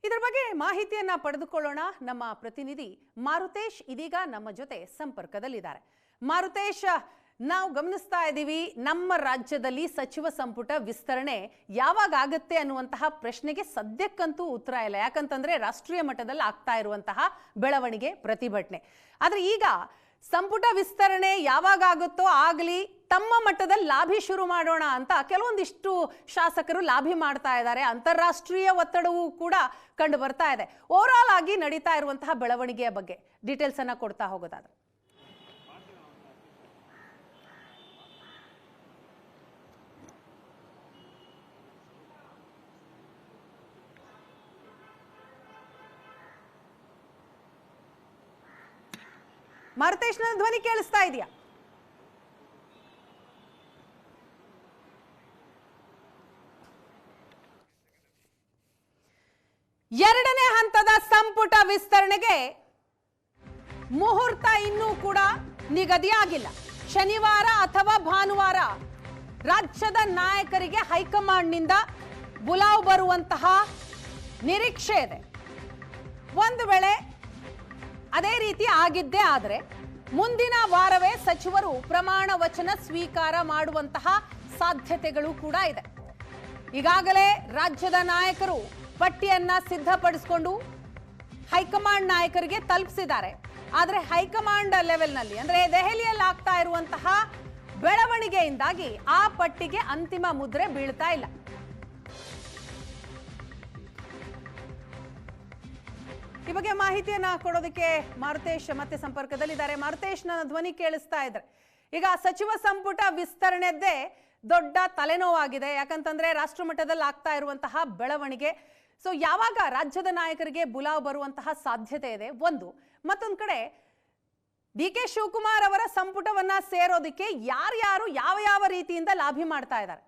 ಇದರ ಬಗ್ಗೆ ಮಾಹಿತಿಯನ್ನ ಪಡೆದುಕೊಳ್ಳೋಣ. ನಮ್ಮ ಪ್ರತಿನಿಧಿ ಮಾರುತೇಶ್ ಇದೀಗ ನಮ್ಮ ಜೊತೆ ಸಂಪರ್ಕದಲ್ಲಿದ್ದಾರೆ. ಮಾರುತೇಶ್, ನಾವು ಗಮನಿಸ್ತಾ ಇದ್ದೀವಿ ನಮ್ಮ ರಾಜ್ಯದಲ್ಲಿ ಸಚಿವ ಸಂಪುಟ ವಿಸ್ತರಣೆ ಯಾವಾಗ ಆಗುತ್ತೆ ಅನ್ನುವಂತಹ ಪ್ರಶ್ನೆಗೆ ಸದ್ಯಕ್ಕಂತೂ ಉತ್ತರ ಇಲ್ಲ. ಯಾಕಂತಂದ್ರೆ ರಾಷ್ಟ್ರೀಯ ಮಟ್ಟದಲ್ಲಿ ಆಗ್ತಾ ಇರುವಂತಹ ಬೆಳವಣಿಗೆ, ಪ್ರತಿಭಟನೆ. ಆದ್ರೆ ಈಗ ಸಂಪುಟ ವಿಸ್ತರಣೆ ಯಾವಾಗ ಆಗುತ್ತೋ ಆಗಲಿ, ತಮ್ಮ ಮಟ್ಟದಲ್ಲಿ ಲಾಭಿ ಶುರು ಮಾಡೋಣ ಅಂತ ಕೆಲವೊಂದಿಷ್ಟು ಶಾಸಕರು ಲಾಭಿ ಮಾಡ್ತಾ ಇದ್ದಾರೆ. ಅಂತಾರಾಷ್ಟ್ರೀಯ ಒತ್ತಡವೂ ಕೂಡ ಕಂಡು ಬರ್ತಾ ಇದೆ. ಓವರ್ ಆಲ್ ಆಗಿ ನಡೀತಾ ಇರುವಂತಹ ಬೆಳವಣಿಗೆಯ ಬಗ್ಗೆ ಡೀಟೇಲ್ಸ್ ಅನ್ನ ಕೊಡ್ತಾ ಹೋಗೋದಾದ್ರೆ. ಮಾರುತೇಶ್, ನನ್ನ ಧ್ವನಿ ಕೇಳಿಸ್ತಾ ಇದೆಯಾ? ಎರಡನೇ ಹಂತದ ಸಂಪುಟ ವಿಸ್ತರಣೆಗೆ ಮುಹೂರ್ತ ಇನ್ನೂ ಕೂಡ ನಿಗದಿಯಾಗಿಲ್ಲ. ಶನಿವಾರ ಅಥವಾ ಭಾನುವಾರ ರಾಜ್ಯದ ನಾಯಕರಿಗೆ ಹೈಕಮಾಂಡ್ನಿಂದ ಬುಲಾವ್ ಬರುವಂತಹ ನಿರೀಕ್ಷೆ ಇದೆ. ಒಂದು ವೇಳೆ ಅದೇ ರೀತಿ ಆಗಿದ್ದೇ ಆದರೆ ಮುಂದಿನ ವಾರವೇ ಸಚಿವರು ಪ್ರಮಾಣ ವಚನ ಸ್ವೀಕಾರ ಮಾಡುವಂತಹ ಸಾಧ್ಯತೆಗಳು ಕೂಡ ಇದೆ. ಈಗಾಗಲೇ ರಾಜ್ಯದ ನಾಯಕರು ಪಟ್ಟಿಯನ್ನ ಸಿದ್ಧಪಡಿಸಿಕೊಂಡು ಹೈಕಮಾಂಡ್ ನಾಯಕರಿಗೆ ತಲುಪಿಸಿದ್ದಾರೆ. ಆದರೆ ಹೈಕಮಾಂಡ್ ಲೆವೆಲ್ನಲ್ಲಿ ಅಂದ್ರೆ ದೆಹಲಿಯಲ್ಲಿ ಆಗ್ತಾ ಇರುವಂತಹ ಬೆಳವಣಿಗೆಯಿಂದಾಗಿ ಆ ಪಟ್ಟಿಗೆ ಅಂತಿಮ ಮುದ್ರೆ ಬೀಳ್ತಾ ಇಲ್ಲ. ಈ ಬಗ್ಗೆ ಮಾಹಿತಿಯನ್ನ ಕೊಡೋದಕ್ಕೆ ಮಾರುತೇಶ್ ಮತ್ತೆ ಸಂಪರ್ಕದಲ್ಲಿದ್ದಾರೆ. ಮಾರುತೇಶ್, ನನ್ನ ಧ್ವನಿ ಕೇಳಿಸ್ತಾ ಇದ್ರೆ ಈಗ ಸಚಿವ ಸಂಪುಟ ವಿಸ್ತರಣೆದ್ದೇ ದೊಡ್ಡ ತಲೆನೋವಾಗಿದೆ. ಯಾಕಂತಂದ್ರೆ ರಾಷ್ಟ್ರ ಮಟ್ಟದಲ್ಲಿ ಆಗ್ತಾ ಇರುವಂತಹ ಬೆಳವಣಿಗೆ. ಸೊ ಯಾವಾಗ ರಾಜ್ಯದ ನಾಯಕರಿಗೆ ಬುಲಾವ್ ಬರುವಂತಹ ಸಾಧ್ಯತೆ ಇದೆ ಒಂದು. ಮತ್ತೊಂದು ಕಡೆ ಡಿ ಕೆ ಶಿವಕುಮಾರ್ ಅವರ ಸಂಪುಟವನ್ನ ಸೇರೋದಕ್ಕೆ ಯಾರ್ಯಾರು ಯಾವ ರೀತಿಯಿಂದ ಲಾಭಿ ಮಾಡ್ತಾ ಇದ್ದಾರೆ?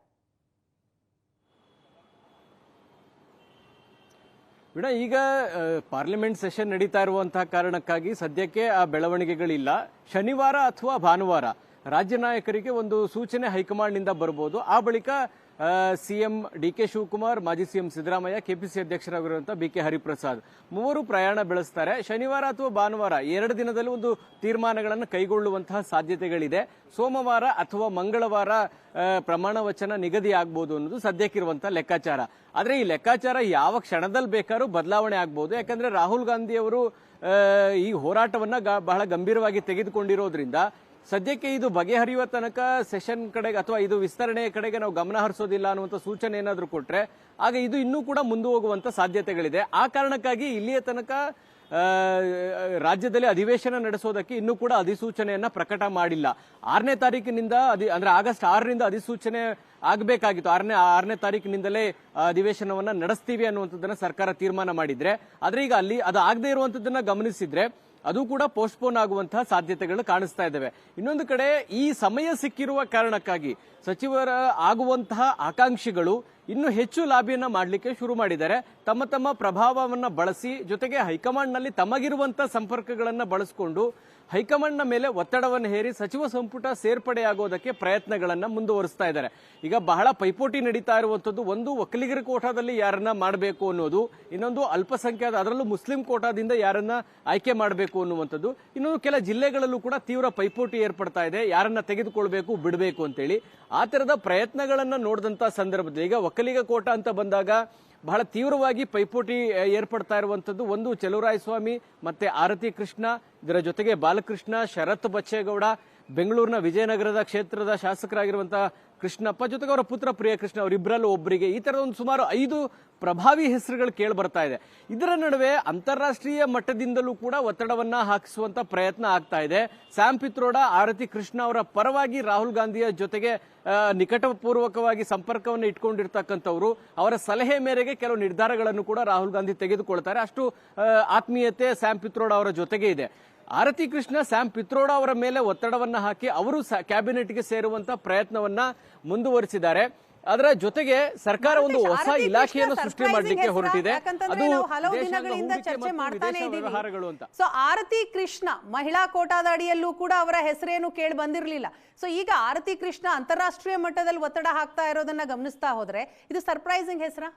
ಈಗ ಪಾರ್ಲಿಮೆಂಟ್ ಸೆಷನ್ ನಡೀತಾ ಇರುವಂತಹ ಕಾರಣಕ್ಕಾಗಿ ಸದ್ಯಕ್ಕೆ ಆ ಬೆಳವಣಿಗೆಗಳಿಲ್ಲ. ಶನಿವಾರ ಅಥವಾ ಭಾನುವಾರ ರಾಜ್ಯ ನಾಯಕರಿಗೆ ಒಂದು ಸೂಚನೆ ಹೈಕಮಾಂಡ್ನಿಂದ ಬರಬಹುದು. ಆ ಬಳಿಕ ಸಿಎಂ ಡಿ ಕೆ ಶಿವಕುಮಾರ್, ಮಾಜಿ ಸಿಎಂ ಸಿದ್ದರಾಮಯ್ಯ, ಕೆಪಿಸಿ ಅಧ್ಯಕ್ಷರಾಗಿರುವಂತಹ ಬಿ ಕೆ ಹರಿಪ್ರಸಾದ್ ಮೂವರು ಪ್ರಯಾಣ ಬೆಳೆಸ್ತಾರೆ. ಶನಿವಾರ ಅಥವಾ ಭಾನುವಾರ 2 ದಿನದಲ್ಲಿ ಒಂದು ತೀರ್ಮಾನಗಳನ್ನು ಕೈಗೊಳ್ಳುವಂತಹ ಸಾಧ್ಯತೆಗಳಿದೆ. ಸೋಮವಾರ ಅಥವಾ ಮಂಗಳವಾರ ಪ್ರಮಾಣ ವಚನ ನಿಗದಿ ಆಗ್ಬಹುದು ಅನ್ನೋದು ಸದ್ಯಕ್ಕಿರುವಂತಹ ಲೆಕ್ಕಾಚಾರ. ಆದ್ರೆ ಈ ಲೆಕ್ಕಾಚಾರ ಯಾವ ಕ್ಷಣದಲ್ಲಿ ಬೇಕಾದ್ರೂ ಬದಲಾವಣೆ ಆಗ್ಬಹುದು. ಯಾಕಂದ್ರೆ ರಾಹುಲ್ ಗಾಂಧಿ ಅವರು ಈ ಹೋರಾಟವನ್ನ ಬಹಳ ಗಂಭೀರವಾಗಿ ತೆಗೆದುಕೊಂಡಿರೋದ್ರಿಂದ ಸದ್ಯಕ್ಕೆ ಇದು ಬಗೆಹರಿಯುವ ತನಕ ಸೆಷನ್ ಕಡೆಗೆ ಅಥವಾ ಇದು ವಿಸ್ತರಣೆಯ ಕಡೆಗೆ ನಾವು ಗಮನ ಹರಿಸೋದಿಲ್ಲ ಅನ್ನುವಂಥ ಸೂಚನೆ ಏನಾದರೂ ಕೊಟ್ರೆ ಆಗ ಇದು ಇನ್ನೂ ಕೂಡ ಮುಂದೆ ಹೋಗುವಂತ ಸಾಧ್ಯತೆಗಳಿದೆ. ಆ ಕಾರಣಕ್ಕಾಗಿ ಇಲ್ಲಿಯ ತನಕ ರಾಜ್ಯದಲ್ಲಿ ಅಧಿವೇಶನ ನಡೆಸೋದಕ್ಕೆ ಇನ್ನೂ ಕೂಡ ಅಧಿಸೂಚನೆಯನ್ನ ಪ್ರಕಟ ಮಾಡಿಲ್ಲ. 6ನೇ ತಾರೀಕಿನಿಂದ ಅಂದ್ರೆ ಆಗಸ್ಟ್ 6ರಿಂದ ಅಧಿಸೂಚನೆ ಆಗಬೇಕಾಗಿತ್ತು. 6ನೇ ತಾರೀಕಿನಿಂದಲೇ ಅಧಿವೇಶನವನ್ನ ನಡೆಸ್ತೀವಿ ಅನ್ನುವಂಥದ್ದನ್ನ ಸರ್ಕಾರ ತೀರ್ಮಾನ ಮಾಡಿದ್ರೆ, ಆದ್ರೆ ಈಗ ಅಲ್ಲಿ ಅದು ಆಗದೆ ಇರುವಂತದ್ದನ್ನ ಗಮನಿಸಿದ್ರೆ ಅದು ಕೂಡ ಪೋಸ್ಟ್ಪೋನ್ ಆಗುವಂತಹ ಸಾಧ್ಯತೆಗಳು ಕಾಣಿಸ್ತಾ ಇದ್ದಾವೆ. ಇನ್ನೊಂದು ಕಡೆ ಈ ಸಮಯ ಸಿಕ್ಕಿರುವ ಕಾರಣಕ್ಕಾಗಿ ಸಚಿವರ ಆಗುವಂತಹ ಆಕಾಂಕ್ಷಿಗಳು ಇನ್ನು ಹೆಚ್ಚು ಲಾಭಿಯನ್ನ ಮಾಡಲಿಕ್ಕೆ ಶುರು ಮಾಡಿದ್ದಾರೆ. ತಮ್ಮ ತಮ್ಮ ಪ್ರಭಾವವನ್ನ ಬಳಸಿ, ಜೊತೆಗೆ ಹೈಕಮಾಂಡ್ ನಲ್ಲಿ ತಮಗಿರುವಂತಹ ಸಂಪರ್ಕಗಳನ್ನ ಬಳಸಿಕೊಂಡು ಹೈಕಮಾಂಡ್ನ ಮೇಲೆ ಒತ್ತಡವನ್ನು ಹೇರಿ ಸಚಿವ ಸಂಪುಟ ಸೇರ್ಪಡೆಯಾಗೋದಕ್ಕೆ ಪ್ರಯತ್ನಗಳನ್ನ ಮುಂದುವರಿಸ್ತಾ ಇದ್ದಾರೆ. ಈಗ ಬಹಳ ಪೈಪೋಟಿ ನಡೀತಾ ಇರುವಂತದ್ದು, ಒಂದು ಒಕ್ಕಲಿಗರ ಕೋಟಾದಲ್ಲಿ ಯಾರನ್ನ ಮಾಡಬೇಕು ಅನ್ನೋದು, ಇನ್ನೊಂದು ಅಲ್ಪಸಂಖ್ಯಾತ ಅದರಲ್ಲೂ ಮುಸ್ಲಿಂ ಕೋಟಾದಿಂದ ಯಾರನ್ನ ಆಯ್ಕೆ ಮಾಡಬೇಕು ಅನ್ನುವಂಥದ್ದು, ಇನ್ನೊಂದು ಕೆಲ ಜಿಲ್ಲೆಗಳಲ್ಲೂ ಕೂಡ ತೀವ್ರ ಪೈಪೋಟಿ ಏರ್ಪಡ್ತಾ ಇದೆ, ಯಾರನ್ನ ತೆಗೆದುಕೊಳ್ಬೇಕು ಬಿಡಬೇಕು ಅಂತೇಳಿ. ಆ ತರದ ಪ್ರಯತ್ನಗಳನ್ನ ನೋಡಿದಂತ ಸಂದರ್ಭದಲ್ಲಿ ಈಗ ಒಕ್ಕಲಿಗ ಕೋಟಾ ಅಂತ ಬಂದಾಗ ಬಹಳ ತೀವ್ರವಾಗಿ ಪೈಪೋಟಿ ಏರ್ಪಡ್ತಾ ಇರುವಂತದ್ದು ಒಂದು ಚಲುವರಾಯಸ್ವಾಮಿ ಮತ್ತೆ ಆರತಿ ಕೃಷ್ಣ, ಇದರ ಜೊತೆಗೆ ಬಾಲಕೃಷ್ಣ, ಶರತ್ ಬಚ್ಚೇಗೌಡ, ಬೆಂಗಳೂರಿನ ವಿಜಯನಗರದ ಕ್ಷೇತ್ರದ ಶಾಸಕರಾಗಿರುವಂತಹ ಕೃಷ್ಣಪ್ಪ, ಜೊತೆಗೆ ಅವರ ಪುತ್ರ ಪ್ರಿಯಕೃಷ್ಣ, ಅವರಿಬ್ಬರಲ್ಲೂ ಒಬ್ಬರಿಗೆ, ಈ ತರದ ಒಂದು ಸುಮಾರು 5 ಪ್ರಭಾವಿ ಹೆಸರುಗಳು ಕೇಳಿ ಬರ್ತಾ ಇದೆ. ಇದರ ನಡುವೆ ಅಂತಾರಾಷ್ಟ್ರೀಯ ಮಟ್ಟದಿಂದಲೂ ಕೂಡ ಒತ್ತಡವನ್ನ ಹಾಕಿಸುವಂತ ಪ್ರಯತ್ನ ಆಗ್ತಾ ಇದೆ. ಸ್ಯಾಮ್ ಪಿತ್ರೋಡಾ, ಆರತಿ ಕೃಷ್ಣ ಅವರ ಪರವಾಗಿ ರಾಹುಲ್ ಗಾಂಧಿಯ ಜೊತೆಗೆ ನಿಕಟಪೂರ್ವಕವಾಗಿ ಸಂಪರ್ಕವನ್ನು ಇಟ್ಕೊಂಡಿರ್ತಕ್ಕಂಥವ್ರು, ಅವರ ಸಲಹೆ ಮೇರೆಗೆ ಕೆಲವು ನಿರ್ಧಾರಗಳನ್ನು ಕೂಡ ರಾಹುಲ್ ಗಾಂಧಿ ತೆಗೆದುಕೊಳ್ತಾರೆ. ಅಷ್ಟು ಆತ್ಮೀಯತೆ ಸ್ಯಾಮ್ ಪಿತ್ರೋಡಾ ಅವರ ಜೊತೆಗೆ ಇದೆ. ಆರತಿ ಕೃಷ್ಣ ಸ್ಯಾಮ್ ಪಿತ್ರೋಡಾ ಅವರ ಮೇಲೆ ಒತ್ತಡವನ್ನ ಹಾಕಿ ಅವರು ಕ್ಯಾಬಿನೆಟ್ಗೆ ಸೇರುವಂತ ಪ್ರಯತ್ನವನ್ನ ಮುಂದುವರಿಸಿದ್ದಾರೆ. ಅದರ ಜೊತೆಗೆ ಸರ್ಕಾರ ಒಂದು ಹೊಸ ಇಲಾಖೆಯನ್ನು ಸೃಷ್ಟಿ ಮಾಡಲಿಕ್ಕೆ ಹೊರಟಿದೆ. ಅದು ಹಲವು ದಿನಗಳಿಂದ ಚರ್ಚೆ ಮಾಡ್ತಾನೆ ಇದ್ದೀವಿ. ಸೊ ಆರತಿ ಕೃಷ್ಣ ಮಹಿಳಾ ಕೋಟಾದ ಅಡಿಯಲ್ಲೂ ಕೂಡ ಅವರ ಹೆಸರೇನು ಕೇಳಿ ಬಂದಿರಲಿಲ್ಲ. ಸೊ ಈಗ ಆರತಿ ಕೃಷ್ಣ ಅಂತಾರಾಷ್ಟ್ರೀಯ ಮಟ್ಟದಲ್ಲಿ ಒತ್ತಡ ಹಾಕ್ತಾ ಇರೋದನ್ನ ಗಮನಿಸ್ತಾ ಹೋದ್ರೆ ಇದು ಸರ್ಪ್ರೈಸಿಂಗ್ ಹೆಸರಾ?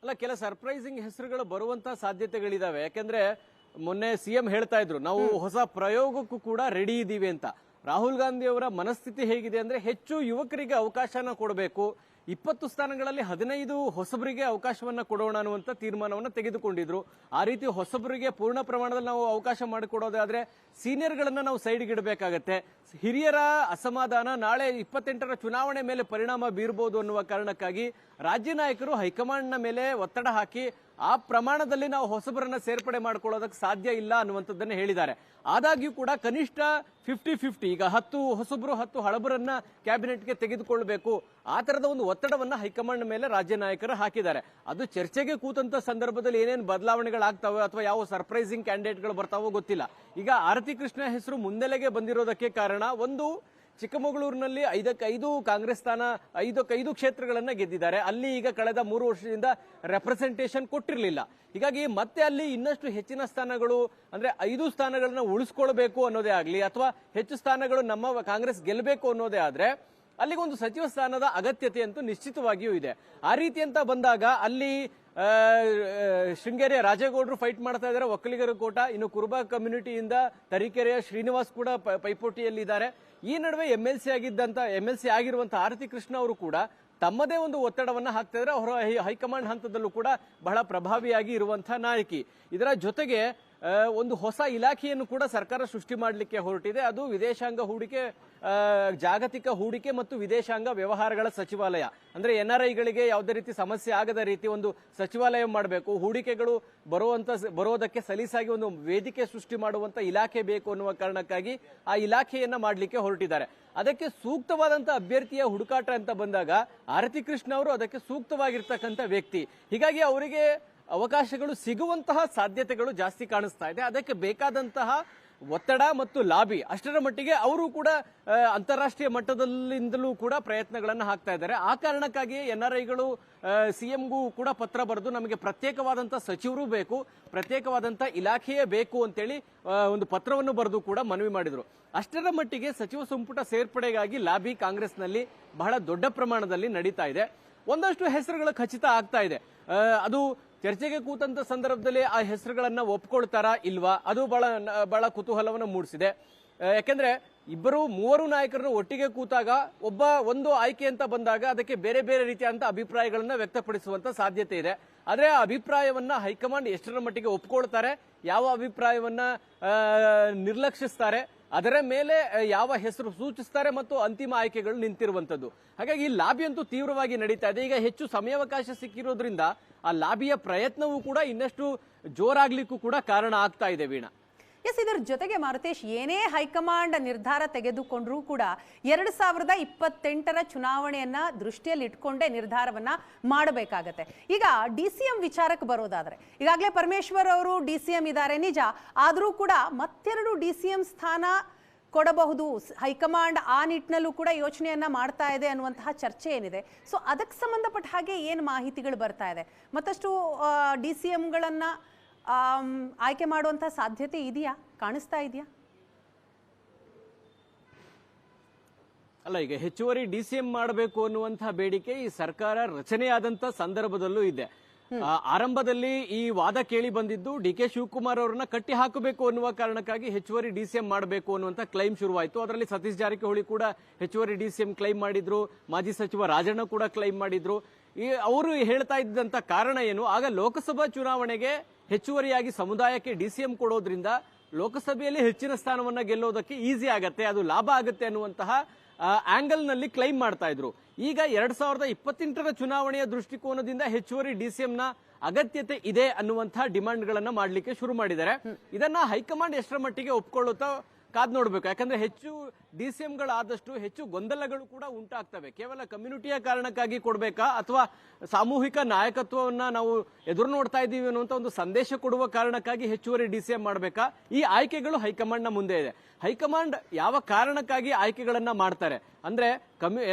ಅಲ್ಲ, ಕೆಲ ಸರ್ಪ್ರೈಸಿಂಗ್ ಹೆಸರುಗಳು ಬರುವಂತ ಸಾಧ್ಯತೆಗಳಿದಾವೆ. ಯಾಕಂದ್ರೆ ಮೊನ್ನೆ ಸಿಎಂ ಹೇಳ್ತಾ ಇದ್ರು, ನಾವು ಹೊಸ ಪ್ರಯೋಗಕ್ಕೂ ಕೂಡ ರೆಡಿ ಇದ್ದೀವಿ ಅಂತ. ರಾಹುಲ್ ಗಾಂಧಿ ಅವರ ಮನಸ್ಥಿತಿ ಹೇಗಿದೆ ಅಂದ್ರೆ, ಹೆಚ್ಚು ಯುವಕರಿಗೆ ಅವಕಾಶನ ಕೊಡಬೇಕು, 20 ಸ್ಥಾನಗಳಲ್ಲಿ 15 ಹೊಸಬರಿಗೆ ಅವಕಾಶವನ್ನ ಕೊಡೋಣ ಅನ್ನುವಂತ ತೀರ್ಮಾನವನ್ನ ತೆಗೆದುಕೊಂಡಿದ್ರು. ಆ ರೀತಿ ಹೊಸಬರಿಗೆ ಪೂರ್ಣ ಪ್ರಮಾಣದಲ್ಲಿ ನಾವು ಅವಕಾಶ ಮಾಡಿಕೊಡೋದಾದ್ರೆ ಸೀನಿಯರ್ಗಳನ್ನ ನಾವು ಸೈಡ್ಗೆ ಇಡಬೇಕಾಗತ್ತೆ. ಹಿರಿಯರ ಅಸಮಾಧಾನ ನಾಳೆ 28ರ ಚುನಾವಣೆ ಮೇಲೆ ಪರಿಣಾಮ ಬೀರಬಹುದು ಅನ್ನುವ ಕಾರಣಕ್ಕಾಗಿ ರಾಜ್ಯ ನಾಯಕರು ಹೈಕಮಾಂಡ್ನ ಮೇಲೆ ಒತ್ತಡ ಹಾಕಿ ಆ ಪ್ರಮಾಣದಲ್ಲಿ ನಾವು ಹೊಸಬರನ್ನ ಸೇರ್ಪಡೆ ಮಾಡ್ಕೊಳ್ಳೋದಕ್ಕೆ ಸಾಧ್ಯ ಇಲ್ಲ ಅನ್ನುವಂಥದ್ದನ್ನ ಹೇಳಿದ್ದಾರೆ. ಆದಾಗ್ಯೂ ಕೂಡ ಕನಿಷ್ಠ 50-50, ಈಗ 10 ಹೊಸಬರು 10 ಹಳಬರನ್ನ ಕ್ಯಾಬಿನೆಟ್ಗೆ ತೆಗೆದುಕೊಳ್ಳಬೇಕು, ಆ ತರದ ಒಂದು ಒತ್ತಡವನ್ನ ಹೈಕಮಾಂಡ್ ಮೇಲೆ ರಾಜ್ಯ ನಾಯಕರು ಹಾಕಿದ್ದಾರೆ. ಅದು ಚರ್ಚೆಗೆ ಕೂತಂತ ಸಂದರ್ಭದಲ್ಲಿ ಏನೇನು ಬದಲಾವಣೆಗಳಾಗ್ತಾವೆ ಅಥವಾ ಯಾವ ಸರ್ಪ್ರೈಸಿಂಗ್ ಕ್ಯಾಂಡಿಡೇಟ್ಗಳು ಬರ್ತಾವೋ ಗೊತ್ತಿಲ್ಲ. ಈಗ ಆರತಿ ಕೃಷ್ಣ ಹೆಸರು ಮುಂದೆಲೆಗೆ ಬಂದಿರೋದಕ್ಕೆ ಕಾರಣ, ಒಂದು, ಚಿಕ್ಕಮಗಳೂರಿನಲ್ಲಿ 5 ಕಾಂಗ್ರೆಸ್ ಸ್ಥಾನ 5 ಕ್ಷೇತ್ರಗಳನ್ನ ಗೆದ್ದಿದ್ದಾರೆ. ಅಲ್ಲಿ ಈಗ ಕಳೆದ 3 ವರ್ಷದಿಂದ ರೆಪ್ರೆಸೆಂಟೇಷನ್ ಕೊಟ್ಟಿರಲಿಲ್ಲ. ಹೀಗಾಗಿ ಮತ್ತೆ ಅಲ್ಲಿ ಇನ್ನಷ್ಟು ಹೆಚ್ಚಿನ ಸ್ಥಾನಗಳು, ಅಂದ್ರೆ 5 ಸ್ಥಾನಗಳನ್ನ ಉಳಿಸ್ಕೊಳ್ಬೇಕು ಅನ್ನೋದೇ ಆಗ್ಲಿ ಅಥವಾ ಹೆಚ್ಚು ಸ್ಥಾನಗಳು ನಮ್ಮ ಕಾಂಗ್ರೆಸ್ ಗೆಲ್ಲಬೇಕು ಅನ್ನೋದೇ ಆದ್ರೆ ಅಲ್ಲಿಗೊಂದು ಸಚಿವ ಸ್ಥಾನದ ಅಗತ್ಯತೆ ಅಂತೂ ನಿಶ್ಚಿತವಾಗಿಯೂ ಇದೆ. ಆ ರೀತಿ ಅಂತ ಬಂದಾಗ ಅಲ್ಲಿ ಶೃಂಗೇರಿಯ ರಾಜೇಗೌಡರು ಫೈಟ್ ಮಾಡ್ತಾ ಇದ್ದಾರೆ, ಒಕ್ಕಲಿಗರ ಕೋಟ. ಇನ್ನು ಕುರುಬ ಕಮ್ಯುನಿಟಿಯಿಂದ ತರೀಕೆರೆಯ ಶ್ರೀನಿವಾಸ್ ಕೂಡ ಪೈಪೋಟಿಯಲ್ಲಿದ್ದಾರೆ. ಈ ನಡುವೆ MLC ಆಗಿರುವಂತಹ ಆರತಿ ಕೃಷ್ಣ ಅವರು ಕೂಡ ತಮ್ಮದೇ ಒಂದು ಒತ್ತಡವನ್ನ ಹಾಕ್ತಾ ಇದ್ರೆ. ಅವರ ಹೈಕಮಾಂಡ್ ಹಂತದಲ್ಲೂ ಕೂಡ ಬಹಳ ಪ್ರಭಾವಿಯಾಗಿ ಇರುವಂತಹ ನಾಯಕಿ. ಇದರ ಜೊತೆಗೆ ಒಂದು ಹೊಸ ಇಲಾಖೆಯನ್ನು ಕೂಡ ಸರ್ಕಾರ ಸೃಷ್ಟಿ ಮಾಡಲಿಕ್ಕೆ ಹೊರಟಿದೆ. ಅದು ವಿದೇಶಾಂಗ ಹೂಡಿಕೆ, ಜಾಗತಿಕ ಹೂಡಿಕೆ ಮತ್ತು ವಿದೇಶಾಂಗ ವ್ಯವಹಾರಗಳ ಸಚಿವಾಲಯ. ಅಂದ್ರೆ NRIಗಳಿಗೆ ಯಾವುದೇ ರೀತಿ ಸಮಸ್ಯೆ ಆಗದ ರೀತಿ ಒಂದು ಸಚಿವಾಲಯ ಮಾಡಬೇಕು, ಹೂಡಿಕೆಗಳು ಬರೋದಕ್ಕೆ ಸಲೀಸಾಗಿ ಒಂದು ವೇದಿಕೆ ಸೃಷ್ಟಿ ಮಾಡುವಂತ ಇಲಾಖೆ ಬೇಕು ಅನ್ನುವ ಕಾರಣಕ್ಕಾಗಿ ಆ ಇಲಾಖೆಯನ್ನ ಮಾಡಲಿಕ್ಕೆ ಹೊರಟಿದ್ದಾರೆ. ಅದಕ್ಕೆ ಸೂಕ್ತವಾದಂತ ಅಭ್ಯರ್ಥಿಯ ಹುಡುಕಾಟ ಅಂತ ಬಂದಾಗ ಆರತಿ ಕೃಷ್ಣ ಅವರು ಅದಕ್ಕೆ ಸೂಕ್ತವಾಗಿರ್ತಕ್ಕಂಥ ವ್ಯಕ್ತಿ. ಹೀಗಾಗಿ ಅವರಿಗೆ ಅವಕಾಶಗಳು ಸಿಗುವಂತಹ ಸಾಧ್ಯತೆಗಳು ಜಾಸ್ತಿ ಕಾಣಿಸ್ತಾ ಇದೆ. ಅದಕ್ಕೆ ಬೇಕಾದಂತಹ ಒತ್ತಡ ಮತ್ತು ಲಾಬಿ ಅಷ್ಟರ ಮಟ್ಟಿಗೆ ಅವರು ಕೂಡ ಅಂತಾರಾಷ್ಟ್ರೀಯ ಮಟ್ಟದಲ್ಲಿಂದಲೂ ಕೂಡ ಪ್ರಯತ್ನಗಳನ್ನು ಹಾಕ್ತಾ ಇದ್ದಾರೆ. ಆ ಕಾರಣಕ್ಕಾಗಿ NRIಗಳು CMಗೂ ಕೂಡ ಪತ್ರ ಬರೆದು ನಮಗೆ ಪ್ರತ್ಯೇಕವಾದಂತಹ ಸಚಿವರು ಬೇಕು, ಪ್ರತ್ಯೇಕವಾದಂತಹ ಇಲಾಖೆಯೇ ಬೇಕು ಅಂತೇಳಿ ಒಂದು ಪತ್ರವನ್ನು ಬರೆದು ಕೂಡ ಮನವಿ ಮಾಡಿದ್ರು. ಅಷ್ಟರ ಮಟ್ಟಿಗೆ ಸಚಿವ ಸಂಪುಟ ಸೇರ್ಪಡೆಗಾಗಿ ಲಾಬಿ ಕಾಂಗ್ರೆಸ್ನಲ್ಲಿ ಬಹಳ ದೊಡ್ಡ ಪ್ರಮಾಣದಲ್ಲಿ ನಡೀತಾ ಇದೆ. ಒಂದಷ್ಟು ಹೆಸರುಗಳು ಖಚಿತ ಆಗ್ತಾ ಇದೆ. ಅದು ಚರ್ಚೆಗೆ ಕೂತಂತ ಸಂದರ್ಭದಲ್ಲಿ ಆ ಹೆಸರುಗಳನ್ನ ಒಪ್ಕೊಳ್ತಾರಾ ಇಲ್ವಾ, ಅದು ಬಹಳ ಕುತೂಹಲವನ್ನು ಮೂಡಿಸಿದೆ. ಯಾಕೆಂದ್ರೆ 2-3 ನಾಯಕರನ್ನು ಒಟ್ಟಿಗೆ ಕೂತಾಗ ಒಂದು ಆಯ್ಕೆ ಅಂತ ಬಂದಾಗ ಅದಕ್ಕೆ ಬೇರೆ ಬೇರೆ ರೀತಿಯಾದಂತ ಅಭಿಪ್ರಾಯಗಳನ್ನ ವ್ಯಕ್ತಪಡಿಸುವಂತ ಸಾಧ್ಯತೆ ಇದೆ. ಆದ್ರೆ ಆ ಅಭಿಪ್ರಾಯವನ್ನ ಹೈಕಮಾಂಡ್ ಎಷ್ಟರ ಮಟ್ಟಿಗೆ ಒಪ್ಕೊಳ್ತಾರೆ, ಯಾವ ಅಭಿಪ್ರಾಯವನ್ನ ನಿರ್ಲಕ್ಷಿಸ್ತಾರೆ, ಅದರ ಮೇಲೆ ಯಾವ ಹೆಸರು ಸೂಚಿಸ್ತಾರೆ ಮತ್ತು ಅಂತಿಮ ಆಯ್ಕೆಗಳು ನಿಂತಿರುವಂತದ್ದು. ಹಾಗಾಗಿ ಈ ಲಾಬಿ ಅಂತೂ ತೀವ್ರವಾಗಿ ನಡೀತಾ ಇದೆ. ಈಗ ಹೆಚ್ಚು ಸಮಯಾವಕಾಶ ಸಿಕ್ಕಿರೋದ್ರಿಂದ ಆ ಲಾಬಿಯ ಪ್ರಯತ್ನವೂ ಕೂಡ ಇನ್ನಷ್ಟು ಜೋರಾಗ್ಲಿಕ್ಕೂ ಕೂಡ ಕಾರಣ ಆಗ್ತಾ ಇದೆ. ವೀಣಾ, ಎಸ್, ಇದರ ಜೊತೆಗೆ ಮಾರುತೇಶ್, ಏನೇ ಹೈಕಮಾಂಡ್ ನಿರ್ಧಾರ ತೆಗೆದುಕೊಂಡ್ರೂ ಕೂಡ 2028ರ ಚುನಾವಣೆಯನ್ನ ದೃಷ್ಟಿಯಲ್ಲಿ ಇಟ್ಕೊಂಡೇ ನಿರ್ಧಾರವನ್ನ ಮಾಡಬೇಕಾಗತ್ತೆ. ಈಗ DCM ವಿಚಾರಕ್ಕೆ ಬರೋದಾದ್ರೆ, ಈಗಾಗಲೇ ಪರಮೇಶ್ವರ್ ಅವರು DCM ಇದ್ದಾರೆ ನಿಜ, ಆದರೂ ಕೂಡ ಮತ್ತೆರಡು DCM ಸ್ಥಾನ ಕೊಡಬಹುದು, ಹೈಕಮಾಂಡ್ ಆ ನಿಟ್ಟಿನಲ್ಲೂ ಕೂಡ ಯೋಚನೆಯನ್ನ ಮಾಡ್ತಾ ಇದೆ ಅನ್ನುವಂತಹ ಚರ್ಚೆ ಏನಿದೆ. ಸೊ ಅದಕ್ಕೆ ಸಂಬಂಧಪಟ್ಟ ಹಾಗೆ ಏನು ಮಾಹಿತಿಗಳು ಬರ್ತಾ ಇದೆ? ಮತ್ತಷ್ಟು DCMಗಳನ್ನ ಆಯ್ಕೆ ಮಾಡುವಂತ ಸಾಧ್ಯತೆ ಇದೆಯಾ, ಕಾಣಿಸ್ತಾ ಇದೆಯಾ? ಅಲ್ಲ, ಈಗ ಹೆಚ್ಚುವರಿ DCM ಮಾಡಬೇಕು ಅನ್ನುವಂತಹ ಬೇಡಿಕೆ ಈ ಸರ್ಕಾರ ರಚನೆಯಾದಂತ ಸಂದರ್ಭದಲ್ಲೂ ಇದೆ. ಆರಂಭದಲ್ಲಿ ಈ ವಾದ ಕೇಳಿ ಬಂದಿದ್ದು DK ಶಿವಕುಮಾರ್ ಅವರನ್ನ ಕಟ್ಟಿ ಹಾಕಬೇಕು ಅನ್ನುವ ಕಾರಣಕ್ಕಾಗಿ ಹೆಚ್ಚುವರಿ DCM ಮಾಡಬೇಕು ಅನ್ನುವಂತ ಕ್ಲೈಮ್ ಶುರುವಾಯಿತು. ಅದರಲ್ಲಿ ಸತೀಶ್ ಜಾರಕಿಹೊಳಿ ಕೂಡ ಹೆಚ್ಚುವರಿ DCM ಕ್ಲೈಮ್ ಮಾಡಿದ್ರು, ಮಾಜಿ ಸಚಿವ ರಾಜಣ್ಣ ಕೂಡ ಕ್ಲೈಮ್ ಮಾಡಿದ್ರು. ಅವರು ಹೇಳ್ತಾ ಇದ್ದಂತ ಕಾರಣ ಏನು, ಆಗ ಲೋಕಸಭಾ ಚುನಾವಣೆಗೆ ಹೆಚ್ಚುವರಿಯಾಗಿ ಸಮುದಾಯಕ್ಕೆ DCM ಕೊಡೋದ್ರಿಂದ ಲೋಕಸಭೆಯಲ್ಲಿ ಹೆಚ್ಚಿನ ಸ್ಥಾನವನ್ನ ಗೆಲ್ಲೋದಕ್ಕೆ ಈಸಿ ಆಗತ್ತೆ, ಅದು ಲಾಭ ಆಗತ್ತೆ ಅನ್ನುವಂತಹ ಆಂಗಲ್ ನಲ್ಲಿ ಕ್ಲೈಮ್ ಮಾಡ್ತಾ ಇದ್ರು. ಈಗ 2028ರ ಚುನಾವಣೆಯ ದೃಷ್ಟಿಕೋನದಿಂದ ಹೆಚ್ಚುವರಿ DCM ನ ಅಗತ್ಯತೆ ಇದೆ ಅನ್ನುವಂತಹ ಡಿಮಾಂಡ್ ಗಳನ್ನ ಮಾಡ್ಲಿಕ್ಕೆ ಶುರು ಮಾಡಿದ್ದಾರೆ. ಇದನ್ನ ಹೈಕಮಾಂಡ್ ಎಷ್ಟರ ಮಟ್ಟಿಗೆ ಒಪ್ಕೊಳ್ಳುತ್ತಾ ಕಾದ್ ನೋಡ್ಬೇಕು. ಯಾಕಂದ್ರೆ ಹೆಚ್ಚು DCMಗಳಾದಷ್ಟು ಹೆಚ್ಚು ಗೊಂದಲಗಳು ಕೂಡ ಉಂಟಾಗ್ತವೆ. ಕೇವಲ ಕಮ್ಯುನಿಟಿಯ ಕಾರಣಕ್ಕಾಗಿ ಕೊಡ್ಬೇಕಾ ಅಥವಾ ಸಾಮೂಹಿಕ ನಾಯಕತ್ವವನ್ನ ನಾವು ಎದುರು ನೋಡ್ತಾ ಇದ್ದೀವಿ ಅನ್ನುವಂತ ಒಂದು ಸಂದೇಶ ಕೊಡುವ ಕಾರಣಕ್ಕಾಗಿ ಹೆಚ್ಚುವರಿ DCM ಮಾಡಬೇಕಾ? ಈ ಆಯ್ಕೆಗಳು ಹೈಕಮಾಂಡ್ ನ ಮುಂದೆ ಇದೆ. ಹೈಕಮಾಂಡ್ ಯಾವ ಕಾರಣಕ್ಕಾಗಿ ಆಯ್ಕೆಗಳನ್ನ ಮಾಡ್ತಾರೆ ಅಂದ್ರೆ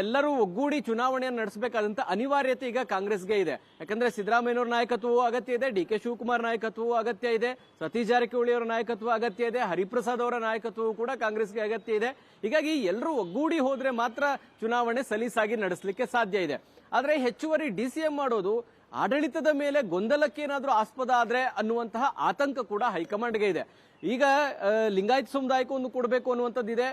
ಎಲ್ಲರೂ ಒಗ್ಗೂಡಿ ಚುನಾವಣೆಯನ್ನು ನಡೆಸಬೇಕಾದಂತ ಅನಿವಾರ್ಯತೆ ಈಗ ಕಾಂಗ್ರೆಸ್ಗೆ ಇದೆ. ಯಾಕಂದ್ರೆ ಸಿದ್ದರಾಮಯ್ಯನವರ ನಾಯಕತ್ವವೂ ಅಗತ್ಯ ಇದೆ, DK ಶಿವಕುಮಾರ್ ನಾಯಕತ್ವವೂ ಅಗತ್ಯ ಇದೆ, ಸತೀಶ್ ಜಾರಕಿಹೊಳಿ ಅವರ ನಾಯಕತ್ವ ಅಗತ್ಯ ಇದೆ, ಹರಿಪ್ರಸಾದ್ ಅವರ ನಾಯಕತ್ವವೂ ಕೂಡ ಕಾಂಗ್ರೆಸ್ಗೆ ಅಗತ್ಯ ಇದೆ. ಹೀಗಾಗಿ ಎಲ್ಲರೂ ಒಗ್ಗೂಡಿ ಹೋದ್ರೆ ಮಾತ್ರ ಚುನಾವಣೆ ಸಲೀಸಾಗಿ ನಡೆಸಲಿಕ್ಕೆ ಸಾಧ್ಯ ಇದೆ. ಆದ್ರೆ ಹೆಚ್ಚುವರಿ DCM ಮಾಡೋದು ಆಡಳಿತದ ಮೇಲೆ ಗೊಂದಲಕ್ಕೆ ಏನಾದ್ರೂ ಆಸ್ಪದ ಆದ್ರೆ ಅನ್ನುವಂತಹ ಆತಂಕ ಕೂಡ ಹೈಕಮಾಂಡ್ಗೆ ಇದೆ. ಈಗ ಲಿಂಗಾಯತ್ ಸಮುದಾಯಕ್ಕೆ ಒಂದು ಕೊಡಬೇಕು ಅನ್ನುವಂಥದ್ದಿದೆ,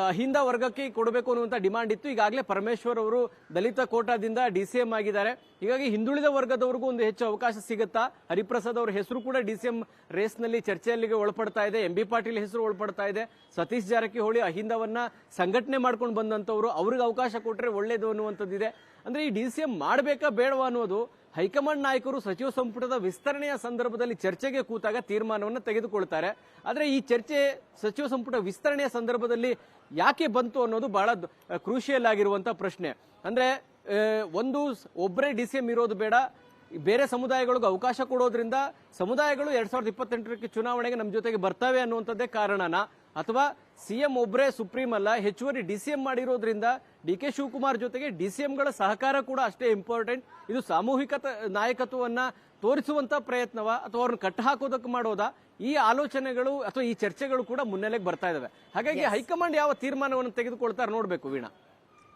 ಅಹಿಂದ ವರ್ಗಕ್ಕೆ ಕೊಡಬೇಕು ಅನ್ನುವಂಥ ಡಿಮಾಂಡ್ ಇತ್ತು. ಈಗಾಗಲೇ ಪರಮೇಶ್ವರ್ ಅವರು ದಲಿತ ಕೋಟಾದಿಂದ DCM ಆಗಿದ್ದಾರೆ. ಹೀಗಾಗಿ ಹಿಂದುಳಿದ ವರ್ಗದವರಿಗೂ ಒಂದು ಹೆಚ್ಚು ಅವಕಾಶ ಸಿಗುತ್ತಾ? ಹರಿಪ್ರಸಾದ್ ಅವರ ಹೆಸರು ಕೂಡ DCM ರೇಸ್ನಲ್ಲಿ ಚರ್ಚೆಯಲ್ಲಿಗೆ ಒಳಪಡ್ತಾ ಇದೆ. MB ಪಾಟೀಲ್ ಹೆಸರು ಒಳಪಡ್ತಾ ಇದೆ. ಸತೀಶ್ ಜಾರಕಿಹೊಳಿ ಅಹಿಂದವನ್ನ ಸಂಘಟನೆ ಮಾಡ್ಕೊಂಡು ಬಂದಂತವ್ರು, ಅವ್ರಿಗೆ ಅವಕಾಶ ಕೊಟ್ರೆ ಒಳ್ಳೇದು ಅನ್ನುವಂಥದ್ದಿದೆ. ಅಂದ್ರೆ ಈ DCM ಮಾಡಬೇಕಾ ಬೇಡವಾ ಅನ್ನೋದು ಹೈಕಮಾಂಡ್ ನಾಯಕರು ಸಚಿವ ಸಂಪುಟದ ವಿಸ್ತರಣೆಯ ಸಂದರ್ಭದಲ್ಲಿ ಚರ್ಚೆಗೆ ಕೂತಾಗ ತೀರ್ಮಾನವನ್ನು ತೆಗೆದುಕೊಳ್ತಾರೆ. ಆದ್ರೆ ಈ ಚರ್ಚೆ ಸಚಿವ ಸಂಪುಟ ವಿಸ್ತರಣೆಯ ಸಂದರ್ಭದಲ್ಲಿ ಯಾಕೆ ಬಂತು ಅನ್ನೋದು ಬಹಳ ಕ್ರೂಷಿಯಲ್ ಆಗಿರುವಂತ ಪ್ರಶ್ನೆ. ಅಂದ್ರೆ ಒಬ್ಬರೇ DCM ಇರೋದು ಬೇಡ, ಬೇರೆ ಸಮುದಾಯಗಳಿಗೆ ಅವಕಾಶ ಕೊಡೋದ್ರಿಂದ ಸಮುದಾಯಗಳು 2028 ಚುನಾವಣೆಗೆ ನಮ್ಮ ಜೊತೆಗೆ ಬರ್ತವೆ ಅನ್ನುವಂಥದ್ದೇ ಕಾರಣನ, ಅಥವಾ CM ಒಬ್ಬರೇ ಸುಪ್ರೀಂ ಅಲ್ಲ, ಹೆಚ್ಚುವರಿ DCM ಮಾಡಿರೋದ್ರಿಂದ DK ಶಿವಕುಮಾರ್ ಜೊತೆಗೆ DCMಗಳ ಸಹಕಾರ ಕೂಡ ಅಷ್ಟೇ ಇಂಪಾರ್ಟೆಂಟ್, ಇದು ಸಾಮೂಹಿಕ ನಾಯಕತ್ವವನ್ನ ತೋರಿಸುವಂತ ಪ್ರಯತ್ನವ ಅಥವಾ ಅವ್ರನ್ನ ಕಟ್ಟ ಹಾಕೋದಕ್ಕೆ ಮಾಡೋದಾ? ಈ ಆಲೋಚನೆಗಳು ಅಥವಾ ಈ ಚರ್ಚೆಗಳು ಕೂಡ ಮುನ್ನೆಲೆಗೆ ಬರ್ತಾ ಇದಾವೆ. ಹಾಗಾಗಿ ಹೈಕಮಾಂಡ್ ಯಾವ ತೀರ್ಮಾನವನ್ನು ತೆಗೆದುಕೊಳ್ತಾರೆ ನೋಡ್ಬೇಕು. ವೀಣಾ,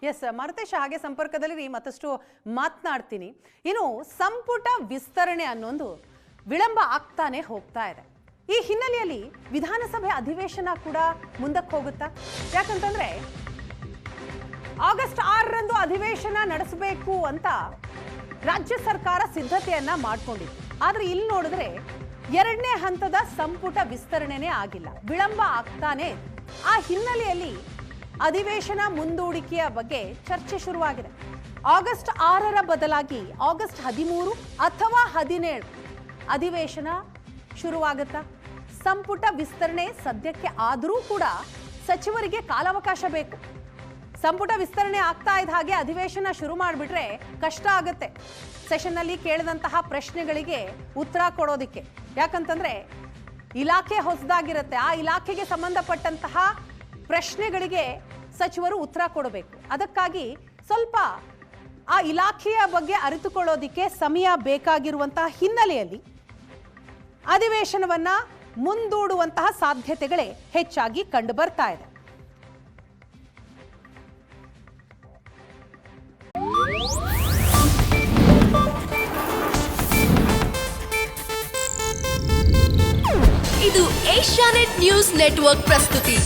ಎಸ್ ಮಾರುತೇಶ, ಹಾಗೆ ಸಂಪರ್ಕದಲ್ಲಿ ಮತ್ತಷ್ಟು ಮಾತನಾಡ್ತೀನಿ. ಇನ್ನು ಸಂಪುಟ ವಿಸ್ತರಣೆ ಅನ್ನೊಂದು ವಿಳಂಬ ಆಗ್ತಾನೆ ಹೋಗ್ತಾ ಇದೆ. ಈ ಹಿನ್ನೆಲೆಯಲ್ಲಿ ವಿಧಾನಸಭೆ ಅಧಿವೇಶನ ಕೂಡ ಮುಂದಕ್ಕೆ ಹೋಗುತ್ತಾ? ಯಾಕಂತಂದ್ರೆ ಆಗಸ್ಟ್ 6ರಂದು ಅಧಿವೇಶನ ನಡೆಸಬೇಕು ಅಂತ ರಾಜ್ಯ ಸರ್ಕಾರ ಸಿದ್ಧತೆಯನ್ನ ಮಾಡ್ಕೊಂಡಿತ್ತು. ಆದ್ರೆ ಇಲ್ಲಿ ನೋಡಿದ್ರೆ 2ನೇ ಹಂತದ ಸಂಪುಟ ವಿಸ್ತರಣೆನೇ ಆಗಿಲ್ಲ, ವಿಳಂಬ ಆಗ್ತಾನೆ. ಆ ಹಿನ್ನೆಲೆಯಲ್ಲಿ ಅಧಿವೇಶನ ಮುಂದೂಡಿಕೆಯ ಬಗ್ಗೆ ಚರ್ಚೆ ಶುರುವಾಗಿದೆ. ಆಗಸ್ಟ್ 6ರ ಬದಲಾಗಿ ಆಗಸ್ಟ್ 13 ಅಥವಾ 17 ಅಧಿವೇಶನ ಶುರುವಾಗುತ್ತಾ? ಸಂಪುಟ ವಿಸ್ತರಣೆ ಸದ್ಯಕ್ಕೆ ಆದರೂ ಕೂಡ ಸಚಿವರಿಗೆ ಕಾಲಾವಕಾಶ ಬೇಕು. ಸಂಪುಟ ವಿಸ್ತರಣೆ ಆಗ್ತಾ ಇದ್ದ ಹಾಗೆ ಅಧಿವೇಶನ ಶುರು ಮಾಡಿಬಿಟ್ರೆ ಕಷ್ಟ ಆಗುತ್ತೆ ಸೆಷನ್ನಲ್ಲಿ ಕೇಳಿದಂತಹ ಪ್ರಶ್ನೆಗಳಿಗೆ ಉತ್ತರ ಕೊಡೋದಿಕ್ಕೆ. ಯಾಕಂತಂದ್ರೆ ಇಲಾಖೆ ಹೊಸದಾಗಿರುತ್ತೆ, ಆ ಇಲಾಖೆಗೆ ಸಂಬಂಧಪಟ್ಟಂತಹ ಪ್ರಶ್ನೆಗಳಿಗೆ ಸಚಿವರು ಉತ್ತರ ಕೊಡಬೇಕು. ಅದಕ್ಕಾಗಿ ಸ್ವಲ್ಪ ಆ ಇಲಾಖೆಯ ಬಗ್ಗೆ ಅರಿತುಕೊಳ್ಳೋದಿಕ್ಕೆ ಸಮಯ ಬೇಕಾಗಿರುವಂತಹ ಹಿನ್ನೆಲೆಯಲ್ಲಿ ಅಧಿವೇಶನವನ್ನ ಮುಂದೂಡುವಂತಹ ಸಾಧ್ಯತೆಗಳೇ ಹೆಚ್ಚಾಗಿ ಕಂಡು ಬರ್ತಾ ಇದೆ. ಇದು ಏಷ್ಯಾನೆಟ್ ನ್ಯೂಸ್ ನೆಟ್ವರ್ಕ್ ಪ್ರಸ್ತುತಿ.